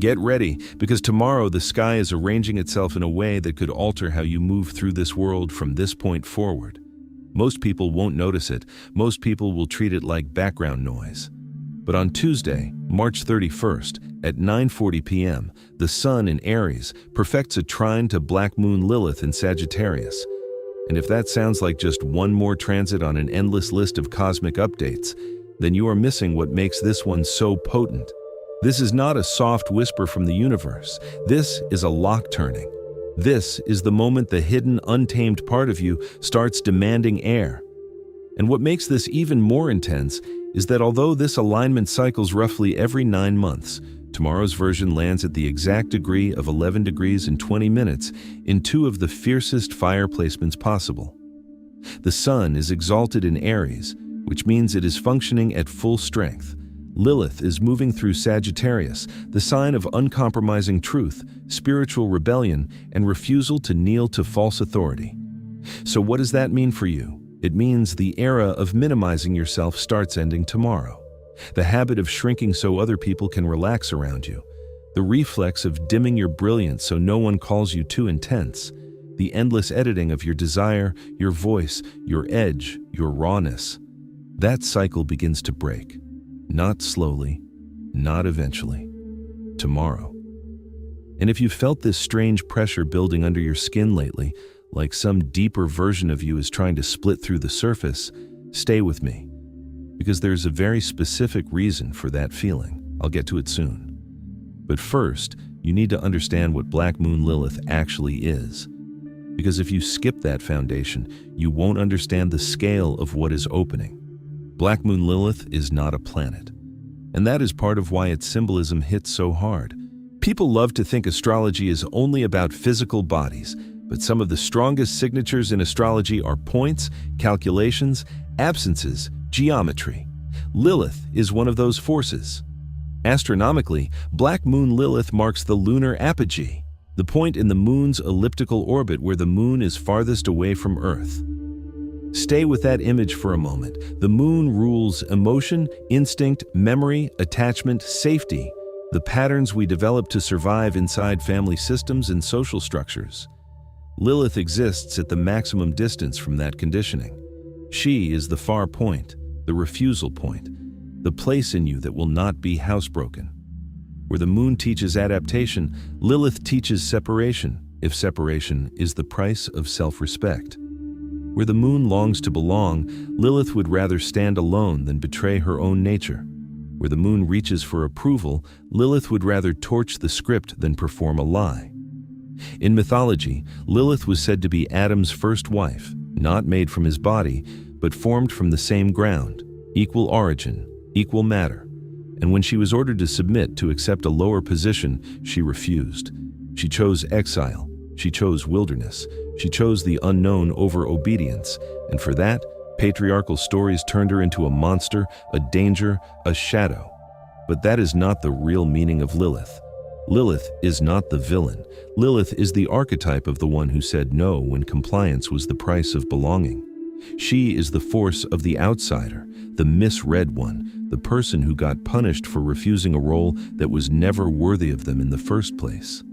Get ready, because tomorrow the sky is arranging itself in a way that could alter how you move through this world from this point forward. Most people won't notice it. Most people will treat it like background noise. But on Tuesday, March 31st, at 9:40 p.m., the Sun in Aries perfects a trine to Black Moon Lilith in Sagittarius. And if that sounds like just one more transit on an endless list of cosmic updates, then you are missing what makes this one so potent. This is not a soft whisper from the universe. This is a lock turning. This is the moment the hidden, untamed part of you starts demanding air. And what makes this even more intense is that although this alignment cycles roughly every 9 months, tomorrow's version lands at the exact degree of 11 degrees and 20 minutes in two of the fiercest fire placements possible. The Sun is exalted in Aries, which means it is functioning at full strength. Lilith is moving through Sagittarius, the sign of uncompromising truth, spiritual rebellion, and refusal to kneel to false authority. So what does that mean for you? It means the era of minimizing yourself starts ending tomorrow. The habit of shrinking so other people can relax around you. The reflex of dimming your brilliance so no one calls you too intense. The endless editing of your desire, your voice, your edge, your rawness. That cycle begins to break. Not slowly, not eventually. Tomorrow. And if you felt this strange pressure building under your skin lately, like some deeper version of you is trying to split through the surface, stay with me. Because there's a very specific reason for that feeling. I'll get to it soon. But first, you need to understand what Black Moon Lilith actually is. Because if you skip that foundation, you won't understand the scale of what is opening. Black Moon Lilith is not a planet. And that is part of why its symbolism hits so hard. People love to think astrology is only about physical bodies, but some of the strongest signatures in astrology are points, calculations, absences, geometry. Lilith is one of those forces. Astronomically, Black Moon Lilith marks the lunar apogee, the point in the moon's elliptical orbit where the moon is farthest away from Earth. Stay with that image for a moment. The moon rules emotion, instinct, memory, attachment, safety, the patterns we develop to survive inside family systems and social structures. Lilith exists at the maximum distance from that conditioning. She is the far point, the refusal point, the place in you that will not be housebroken. Where the moon teaches adaptation, Lilith teaches separation, if separation is the price of self-respect. Where the moon longs to belong, Lilith would rather stand alone than betray her own nature. Where the moon reaches for approval, Lilith would rather torch the script than perform a lie. In mythology, Lilith was said to be Adam's first wife, not made from his body, but formed from the same ground, equal origin, equal matter. And when she was ordered to submit to accept a lower position, she refused. She chose exile. She chose wilderness. She chose the unknown over obedience, and for that, patriarchal stories turned her into a monster, a danger, a shadow. But that is not the real meaning of Lilith. Lilith is not the villain. Lilith is the archetype of the one who said no when compliance was the price of belonging. She is the force of the outsider, the misread one, the person who got punished for refusing a role that was never worthy of them in the first place.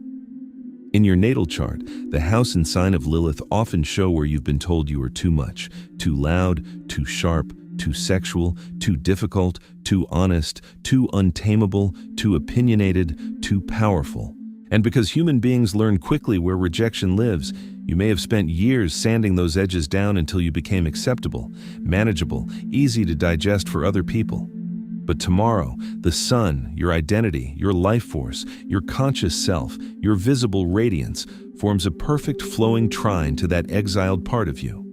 In your natal chart, the house and sign of Lilith often show where you've been told you are too much, too loud, too sharp, too sexual, too difficult, too honest, too untamable, too opinionated, too powerful. And because human beings learn quickly where rejection lives, you may have spent years sanding those edges down until you became acceptable, manageable, easy to digest for other people. But tomorrow, the sun, your identity, your life force, your conscious self, your visible radiance, forms a perfect flowing trine to that exiled part of you.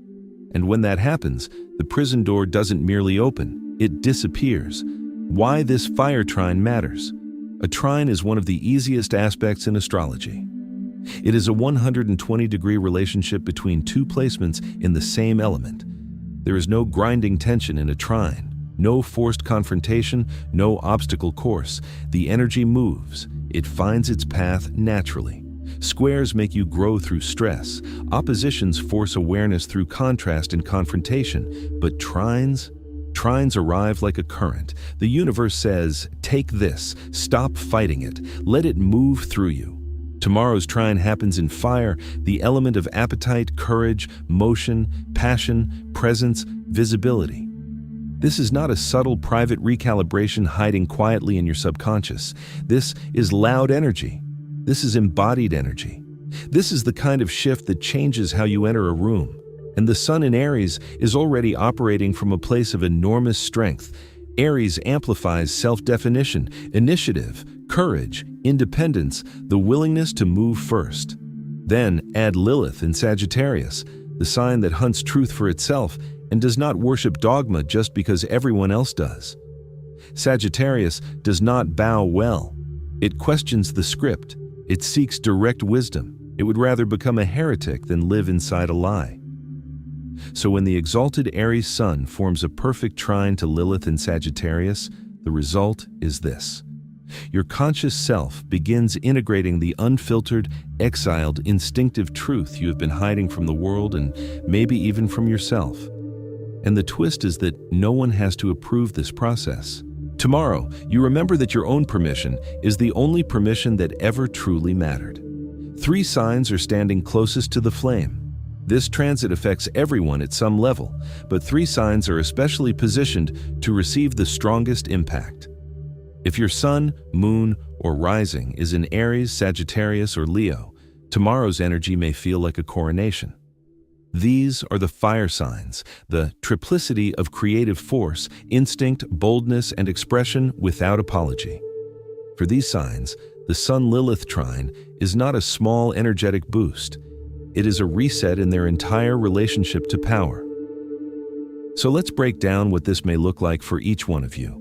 And when that happens, the prison door doesn't merely open, it disappears. Why this fire trine matters. A trine is one of the easiest aspects in astrology. It is a 120-degree relationship between two placements in the same element. There is no grinding tension in a trine. No forced confrontation, no obstacle course. The energy moves. It finds its path naturally. Squares make you grow through stress. Oppositions force awareness through contrast and confrontation. But trines trines arrive like a current. The universe says, take this, stop fighting it, let it move through you. Tomorrow's trine happens in fire, the element of appetite, courage, motion, passion, presence, visibility. This is not a subtle private recalibration hiding quietly in your subconscious. This is loud energy. This is embodied energy. This is the kind of shift that changes how you enter a room. And the Sun in Aries is already operating from a place of enormous strength. Aries amplifies self-definition, initiative, courage, independence, the willingness to move first. Then add Lilith in Sagittarius, the sign that hunts truth for itself and does not worship dogma just because everyone else does. Sagittarius does not bow well. It questions the script. It seeks direct wisdom. It would rather become a heretic than live inside a lie. So when the exalted Aries Sun forms a perfect trine to Lilith in Sagittarius, the result is this. Your conscious self begins integrating the unfiltered, exiled, instinctive truth you have been hiding from the world and maybe even from yourself. And the twist is that no one has to approve this process. Tomorrow, you remember that your own permission is the only permission that ever truly mattered. 3 signs are standing closest to the flame. This transit affects everyone at some level, but 3 signs are especially positioned to receive the strongest impact. If your sun, moon, or rising is in Aries, Sagittarius, or Leo, tomorrow's energy may feel like a coronation. These are the fire signs, the triplicity of creative force, instinct, boldness, and expression without apology. For these signs, the Sun-Lilith trine is not a small energetic boost. It is a reset in their entire relationship to power. So let's break down what this may look like for each one of you.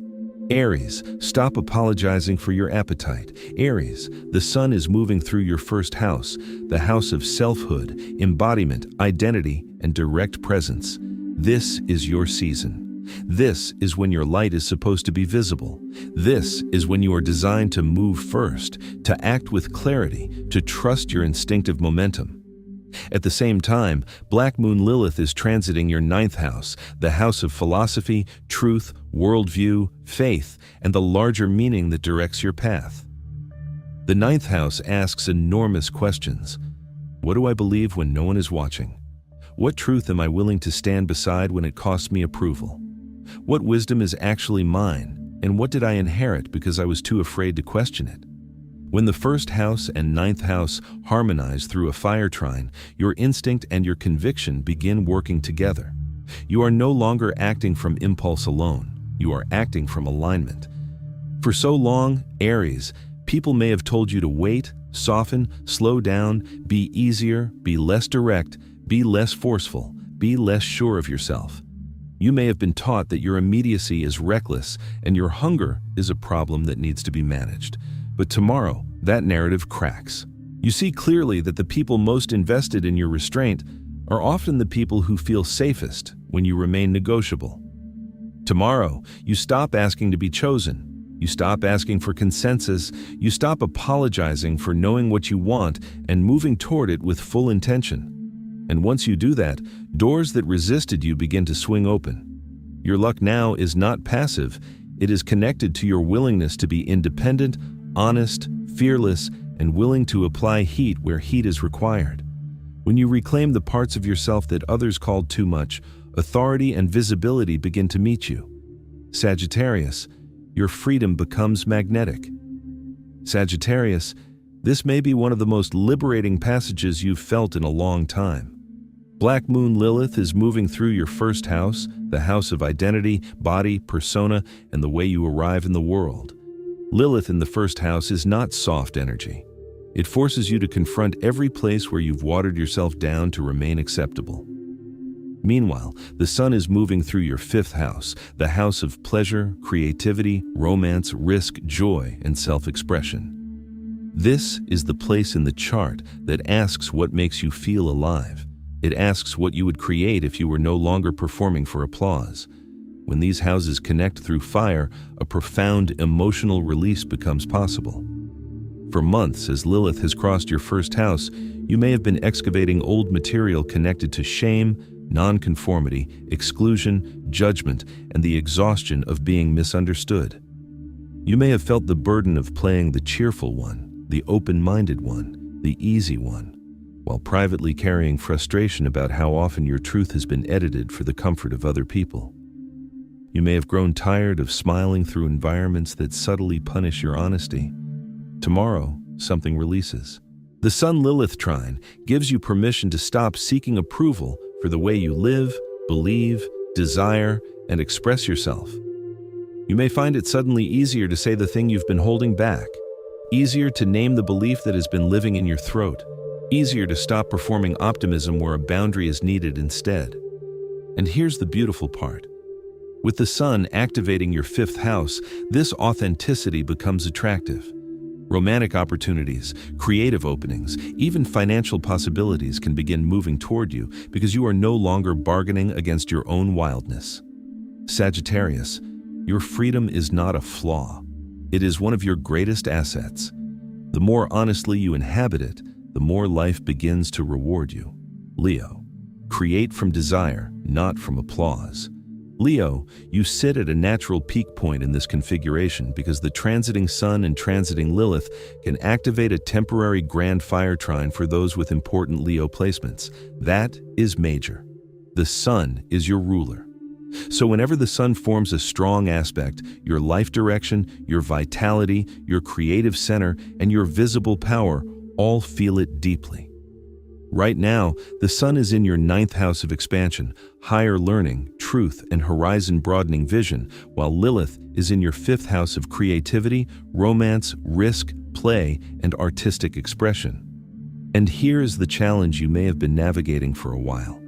Aries, stop apologizing for your appetite. Aries, the sun is moving through your first house, the house of selfhood, embodiment, identity, and direct presence. This is your season. This is when your light is supposed to be visible. This is when you are designed to move first, to act with clarity, to trust your instinctive momentum. At the same time, Black Moon Lilith is transiting your 9th house, the house of philosophy, truth, worldview, faith, and the larger meaning that directs your path. The 9th house asks enormous questions. What do I believe when no one is watching? What truth am I willing to stand beside when it costs me approval? What wisdom is actually mine, and what did I inherit because I was too afraid to question it? When the 1st house and 9th house harmonize through a fire trine, your instinct and your conviction begin working together. You are no longer acting from impulse alone. You are acting from alignment. For so long, Aries, people may have told you to wait, soften, slow down, be easier, be less direct, be less forceful, be less sure of yourself. You may have been taught that your immediacy is reckless and your hunger is a problem that needs to be managed. But tomorrow, that narrative cracks. You see clearly that the people most invested in your restraint are often the people who feel safest when you remain negotiable. Tomorrow, you stop asking to be chosen. You stop asking for consensus. You stop apologizing for knowing what you want and moving toward it with full intention. And once you do that, doors that resisted you begin to swing open. Your luck now is not passive. It is connected to your willingness to be independent, honest, fearless, and willing to apply heat where heat is required. When you reclaim the parts of yourself that others called too much, authority and visibility begin to meet you. Sagittarius, your freedom becomes magnetic. Sagittarius, this may be one of the most liberating passages you've felt in a long time. Black Moon Lilith is moving through your 1st house, the house of identity, body, persona, and the way you arrive in the world. Lilith in the 1st house is not soft energy. It forces you to confront every place where you've watered yourself down to remain acceptable. Meanwhile, the sun is moving through your 5th house, the house of pleasure, creativity, romance, risk, joy, and self-expression. This is the place in the chart that asks what makes you feel alive. It asks what you would create if you were no longer performing for applause. When these houses connect through fire, a profound emotional release becomes possible. For months, as Lilith has crossed your 1st house, you may have been excavating old material connected to shame, nonconformity, exclusion, judgment, and the exhaustion of being misunderstood. You may have felt the burden of playing the cheerful one, the open-minded one, the easy one, while privately carrying frustration about how often your truth has been edited for the comfort of other people. You may have grown tired of smiling through environments that subtly punish your honesty. Tomorrow, something releases. The Sun-Lilith trine gives you permission to stop seeking approval for the way you live, believe, desire, and express yourself. You may find it suddenly easier to say the thing you've been holding back, easier to name the belief that has been living in your throat, easier to stop performing optimism where a boundary is needed instead. And here's the beautiful part. With the sun activating your fifth house, this authenticity becomes attractive. Romantic opportunities, creative openings, even financial possibilities can begin moving toward you because you are no longer bargaining against your own wildness. Sagittarius, your freedom is not a flaw. It is one of your greatest assets. The more honestly you inhabit it, the more life begins to reward you. Leo, create from desire, not from applause. Leo, you sit at a natural peak point in this configuration because the transiting Sun and transiting Lilith can activate a temporary grand fire trine for those with important Leo placements. That is major. The Sun is your ruler. So whenever the Sun forms a strong aspect, your life direction, your vitality, your creative center, and your visible power all feel it deeply. Right now, the Sun is in your ninth house of expansion, higher learning, truth, and horizon-broadening vision, while Lilith is in your fifth house of creativity, romance, risk, play, and artistic expression. And here is the challenge you may have been navigating for a while.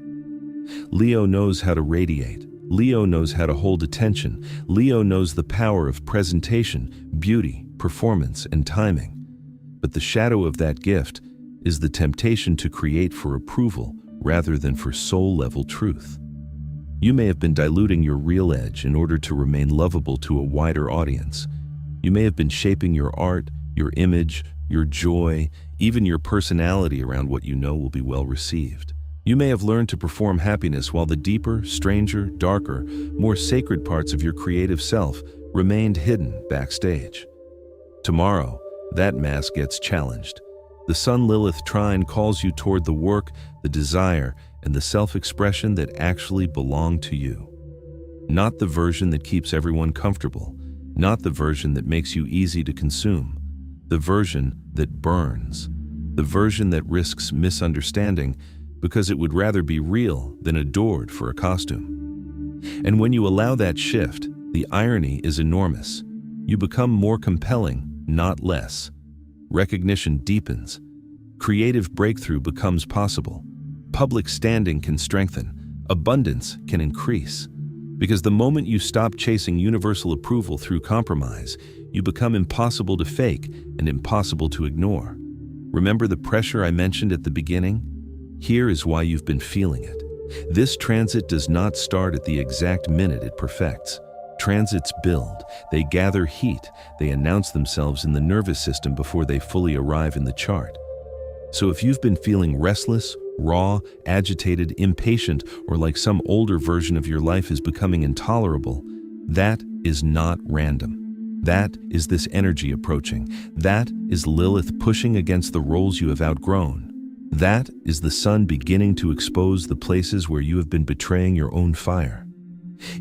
Leo knows how to radiate. Leo knows how to hold attention. Leo knows the power of presentation, beauty, performance, and timing. But the shadow of that gift is the temptation to create for approval rather than for soul-level truth. You may have been diluting your real edge in order to remain lovable to a wider audience. You may have been shaping your art, your image, your joy, even your personality around what you know will be well received. You may have learned to perform happiness while the deeper, stranger, darker, more sacred parts of your creative self remained hidden backstage. Tomorrow, that mask gets challenged. The Sun-Lilith trine calls you toward the work, the desire, and the self-expression that actually belong to you. Not the version that keeps everyone comfortable, not the version that makes you easy to consume, the version that burns, the version that risks misunderstanding because it would rather be real than adored for a costume. And when you allow that shift, the irony is enormous. You become more compelling, not less. Recognition deepens. Creative breakthrough becomes possible. Public standing can strengthen. Abundance can increase. Because the moment you stop chasing universal approval through compromise, you become impossible to fake and impossible to ignore. Remember the pressure I mentioned at the beginning? Here is why you've been feeling it. This transit does not start at the exact minute it perfects. Transits build, they gather heat, they announce themselves in the nervous system before they fully arrive in the chart. So if you've been feeling restless, raw, agitated, impatient, or like some older version of your life is becoming intolerable, that is not random. That is this energy approaching. That is Lilith pushing against the roles you have outgrown. That is the Sun beginning to expose the places where you have been betraying your own fire.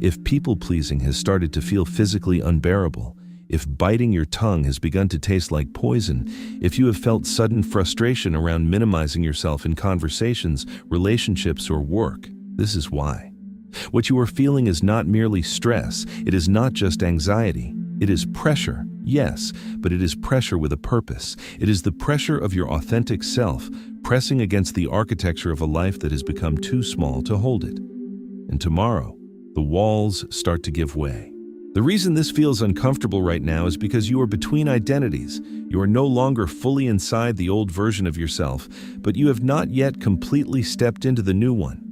If people-pleasing has started to feel physically unbearable, if biting your tongue has begun to taste like poison, if you have felt sudden frustration around minimizing yourself in conversations, relationships, or work, this is why. What you are feeling is not merely stress, it is not just anxiety. It is pressure, yes, but it is pressure with a purpose. It is the pressure of your authentic self, pressing against the architecture of a life that has become too small to hold it. And tomorrow, the walls start to give way. The reason this feels uncomfortable right now is because you are between identities. You are no longer fully inside the old version of yourself, but you have not yet completely stepped into the new one.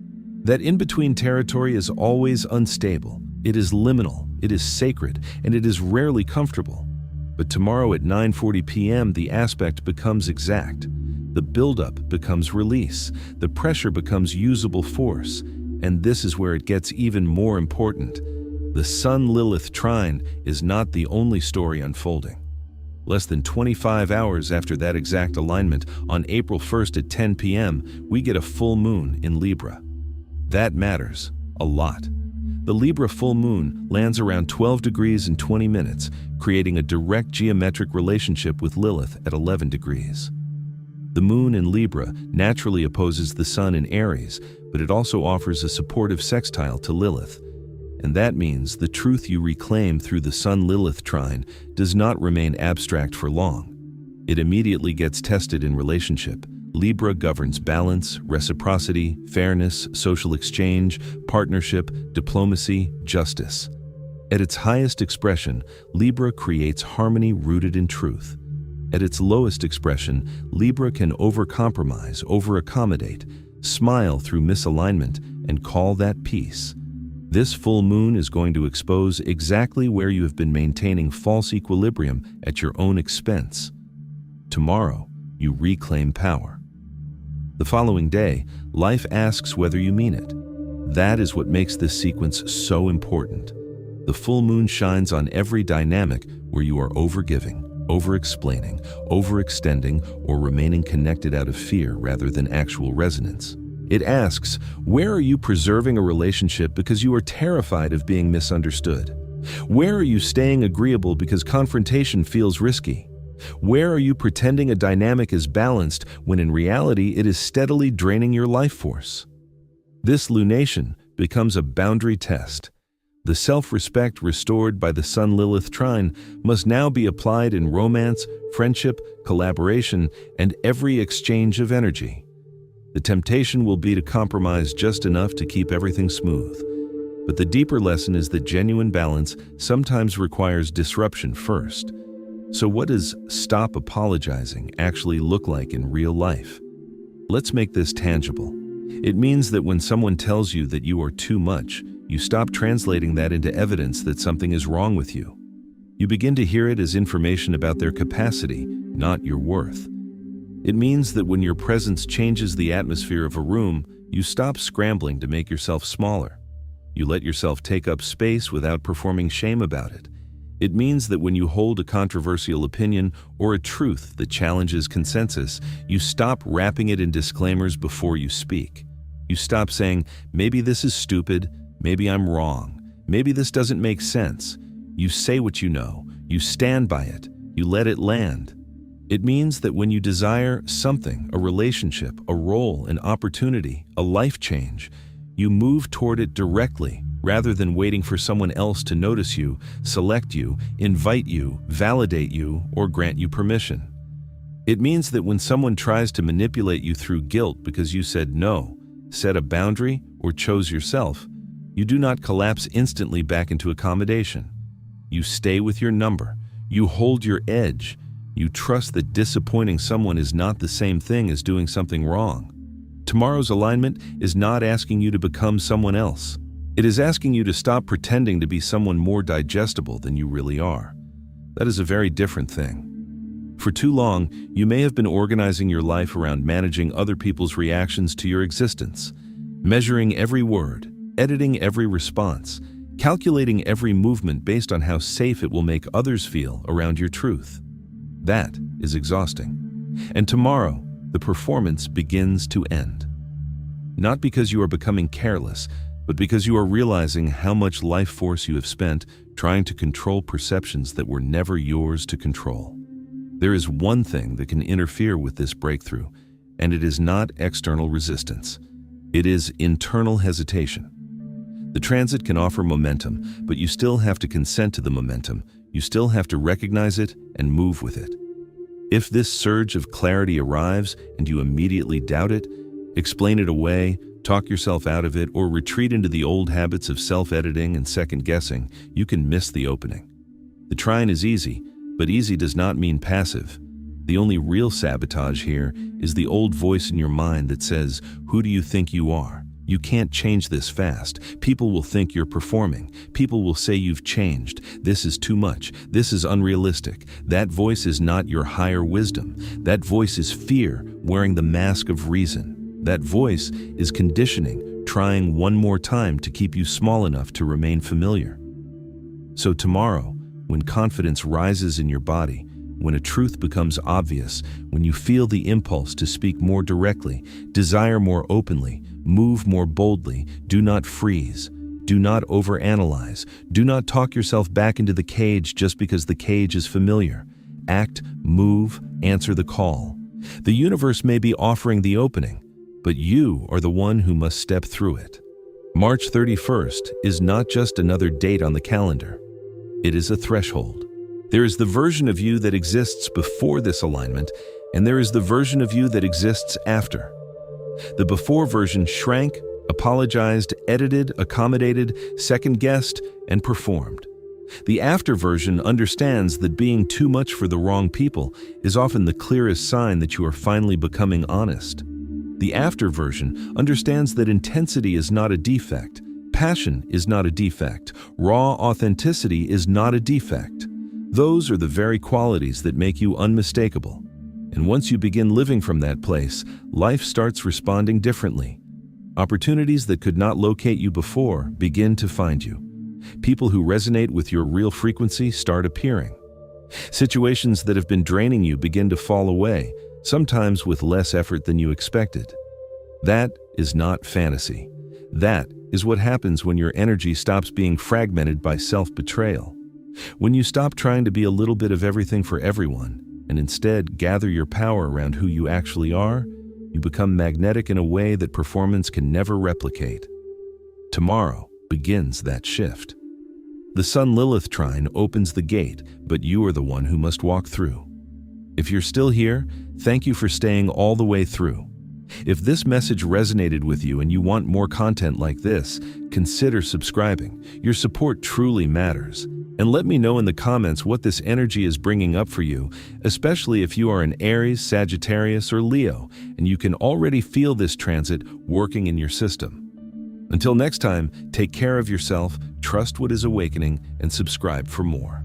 That in-between territory is always unstable. It is liminal, it is sacred, and it is rarely comfortable. But tomorrow at 9:40 p.m., the aspect becomes exact. The buildup becomes release. The pressure becomes usable force. And this is where it gets even more important. The Sun-Lilith trine is not the only story unfolding. Less than 25 hours after that exact alignment, on April 1st at 10 p.m., we get a full moon in Libra. That matters a lot. The Libra full moon lands around 12 degrees and 20 minutes, creating a direct geometric relationship with Lilith at 11 degrees. The moon in Libra naturally opposes the sun in Aries, but it also offers a supportive sextile to Lilith. And that means the truth you reclaim through the Sun-Lilith trine does not remain abstract for long. It immediately gets tested in relationship. Libra governs balance, reciprocity, fairness, social exchange, partnership, diplomacy, justice. At its highest expression, Libra creates harmony rooted in truth. At its lowest expression, Libra can overcompromise, over-accommodate, smile through misalignment, and call that peace. This full moon is going to expose exactly where you have been maintaining false equilibrium at your own expense. Tomorrow, you reclaim power. The following day, life asks whether you mean it. That is what makes this sequence so important. The full moon shines on every dynamic where you are overgiving, over-explaining, overextending, or remaining connected out of fear rather than actual resonance. It asks, where are you preserving a relationship because you are terrified of being misunderstood? Where are you staying agreeable because confrontation feels risky? Where are you pretending a dynamic is balanced when in reality it is steadily draining your life force? This lunation becomes a boundary test. The self-respect restored by the Sun-Lilith trine must now be applied in romance, friendship, collaboration, and every exchange of energy. The temptation will be to compromise just enough to keep everything smooth. But the deeper lesson is that genuine balance sometimes requires disruption first. So what does stop apologizing actually look like in real life? Let's make this tangible. It means that when someone tells you that you are too much, you stop translating that into evidence that something is wrong with you. You begin to hear it as information about their capacity, not your worth. It means that when your presence changes the atmosphere of a room, you stop scrambling to make yourself smaller. You let yourself take up space without performing shame about it. It means that when you hold a controversial opinion or a truth that challenges consensus, you stop wrapping it in disclaimers before you speak. You stop saying, maybe this is stupid, maybe I'm wrong, maybe this doesn't make sense. You say what you know, you stand by it, you let it land. It means that when you desire something, a relationship, a role, an opportunity, a life change, you move toward it directly rather than waiting for someone else to notice you, select you, invite you, validate you, or grant you permission. It means that when someone tries to manipulate you through guilt because you said no, set a boundary, or chose yourself, you do not collapse instantly back into accommodation. You stay with your number. You hold your edge. You trust that disappointing someone is not the same thing as doing something wrong. Tomorrow's alignment is not asking you to become someone else. It is asking you to stop pretending to be someone more digestible than you really are. That is a very different thing. For too long, you may have been organizing your life around managing other people's reactions to your existence, measuring every word, editing every response, calculating every movement based on how safe it will make others feel around your truth. That is exhausting. And tomorrow, the performance begins to end. Not because you are becoming careless, but because you are realizing how much life force you have spent trying to control perceptions that were never yours to control. There is one thing that can interfere with this breakthrough, and it is not external resistance. It is internal hesitation. The transit can offer momentum, but you still have to consent to the momentum. You still have to recognize it and move with it. If this surge of clarity arrives and you immediately doubt it, explain it away, talk yourself out of it, or retreat into the old habits of self-editing and second-guessing, you can miss the opening. The trine is easy, but easy does not mean passive. The only real sabotage here is the old voice in your mind that says, "Who do you think you are? You can't change this fast. People will think you're performing. People will say you've changed. This is too much. This is unrealistic." That voice is not your higher wisdom. That voice is fear wearing the mask of reason. That voice is conditioning, trying one more time to keep you small enough to remain familiar. So tomorrow, when confidence rises in your body, when a truth becomes obvious, when you feel the impulse to speak more directly, desire more openly, move more boldly, do not freeze. Do not overanalyze. Do not talk yourself back into the cage just because the cage is familiar. Act, move, answer the call. The universe may be offering the opening, but you are the one who must step through it. March 31st is not just another date on the calendar. It is a threshold. There is the version of you that exists before this alignment, and there is the version of you that exists after. The before version shrank, apologized, edited, accommodated, second-guessed, and performed. The after version understands that being too much for the wrong people is often the clearest sign that you are finally becoming honest. The after version understands that intensity is not a defect, passion is not a defect, raw authenticity is not a defect. Those are the very qualities that make you unmistakable. And once you begin living from that place, life starts responding differently. Opportunities that could not locate you before begin to find you. People who resonate with your real frequency start appearing. Situations that have been draining you begin to fall away, sometimes with less effort than you expected. That is not fantasy. That is what happens when your energy stops being fragmented by self-betrayal. When you stop trying to be a little bit of everything for everyone, and instead gather your power around who you actually are, you become magnetic in a way that performance can never replicate. Tomorrow begins that shift. The Sun-Lilith trine opens the gate, but you are the one who must walk through. If you're still here, thank you for staying all the way through. If this message resonated with you and you want more content like this, consider subscribing. Your support truly matters. And let me know in the comments what this energy is bringing up for you, especially if you are an Aries, Sagittarius, or Leo, and you can already feel this transit working in your system. Until next time, take care of yourself, trust what is awakening, and subscribe for more.